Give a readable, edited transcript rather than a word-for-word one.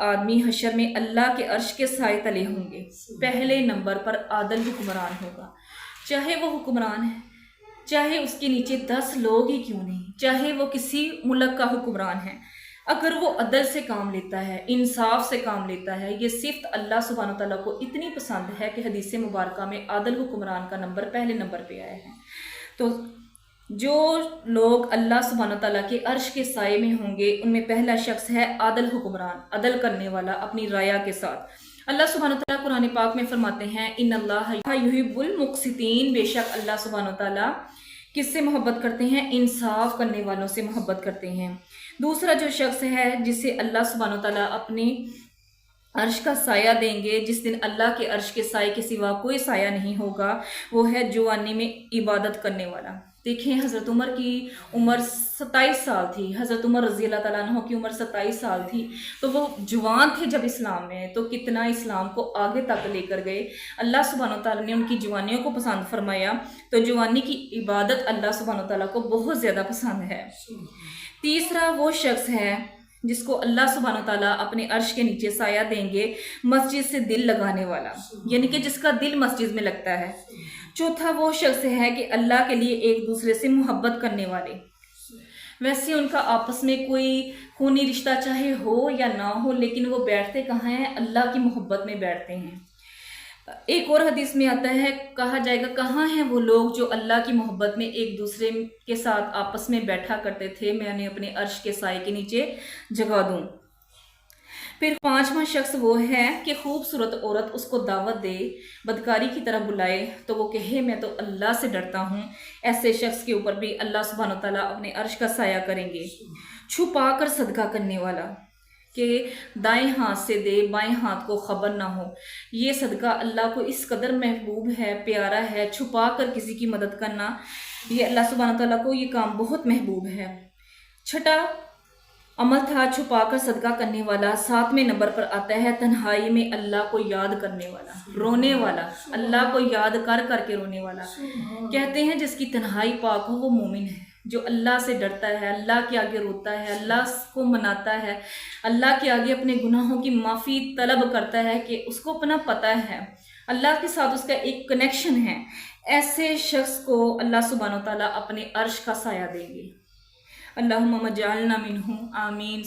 آدمی حشر میں اللہ کے عرش کے سائے تلے ہوں گے۔ پہلے نمبر پر عادل حکمران ہوگا، چاہے وہ حکمران ہے، چاہے اس کے نیچے 10 لوگ ہی کیوں نہیں، چاہے وہ کسی ملک کا حکمران ہے، اگر وہ عدل سے کام لیتا ہے، انصاف سے کام لیتا ہے، یہ صفت اللہ سبحانہ وتعالیٰ کو اتنی پسند ہے کہ حدیث مبارکہ میں عادل حکمران کا نمبر پہلے نمبر پہ آیا ہے۔ تو جو لوگ اللہ سبحانہ وتعالیٰ کے عرش کے سائے میں ہوں گے ان میں پہلا شخص ہے عادل حکمران، عدل کرنے والا اپنی رایا کے ساتھ۔ اللہ سبحانہ وتعالیٰ قرآن پاک میں فرماتے ہیں ان اللہ یحب المقسطین، بے شک اللہ سبحانہ وتعالیٰ کس سے محبت کرتے ہیں؟ انصاف کرنے والوں سے محبت کرتے ہیں۔ دوسرا جو شخص ہے جسے اللہ سبحانہ وتعالیٰ اپنے عرش کا سایہ دیں گے، جس دن اللہ کے عرش کے سائے کے سوا کوئی سایہ نہیں ہوگا، وہ ہے جوانی میں عبادت کرنے والا۔ دیکھیں حضرت عمر کی عمر 27 سال تھی، حضرت عمر رضی اللہ تعالیٰ عنہ کی عمر 27 سال تھی، تو وہ جوان تھے جب اسلام میں، تو کتنا اسلام کو آگے تک لے کر گئے۔ اللہ سبحانہ وتعالیٰ نے ان کی جوانیوں کو پسند فرمایا، تو جوانی کی عبادت اللہ سبحانہ وتعالیٰ کو بہت زیادہ پسند ہے۔ تیسرا وہ شخص ہے جس کو اللہ سبحانہ وتعالیٰ اپنے عرش کے نیچے سایہ دیں گے، مسجد سے دل لگانے والا، یعنی کہ جس کا دل مسجد میں لگتا ہے۔ چوتھا وہ شخص ہے کہ اللہ کے لیے ایک دوسرے سے محبت کرنے والے، ویسے ان کا آپس میں کوئی خونی رشتہ چاہے ہو یا نہ ہو، لیکن وہ بیٹھتے کہاں ہیں؟ اللہ کی محبت میں بیٹھتے ہیں۔ ایک اور حدیث میں آتا ہے، کہا جائے گا کہاں ہیں وہ لوگ جو اللہ کی محبت میں ایک دوسرے کے ساتھ آپس میں بیٹھا کرتے تھے، میں انہیں اپنے عرش کے سائے کے نیچے جگا دوں۔ پھر پانچواں شخص وہ ہے کہ خوبصورت عورت اس کو دعوت دے، بدکاری کی طرف بلائے تو وہ کہے میں تو اللہ سے ڈرتا ہوں، ایسے شخص کے اوپر بھی اللہ سبحانہ وتعالیٰ اپنے عرش کا سایہ کریں گے۔ چھپا کر صدقہ کرنے والا، کہ دائیں ہاتھ سے دے بائیں ہاتھ کو خبر نہ ہو، یہ صدقہ اللہ کو اس قدر محبوب ہے، پیارا ہے۔ چھپا کر کسی کی مدد کرنا، یہ اللہ سبحانہ تعالیٰ کو یہ کام بہت محبوب ہے۔ چھٹا عمل تھا چھپا کر صدقہ کرنے والا۔ ساتویں نمبر پر آتا ہے تنہائی میں اللہ کو یاد کرنے والا، رونے والا، اللہ کو یاد کر کر کے رونے والا۔ کہتے ہیں جس کی تنہائی پاک ہو وہ مومن ہے، جو اللہ سے ڈرتا ہے، اللہ کے آگے روتا ہے، اللہ کو مناتا ہے، اللہ کے آگے اپنے گناہوں کی معافی طلب کرتا ہے کہ اس کو اپنا پتہ ہے، اللہ کے ساتھ اس کا ایک کنیکشن ہے۔ ایسے شخص کو اللہ سبحانہ وتعالیٰ اپنے عرش کا سایہ دیں گے۔ اللہم اجعلنا منہم، آمین۔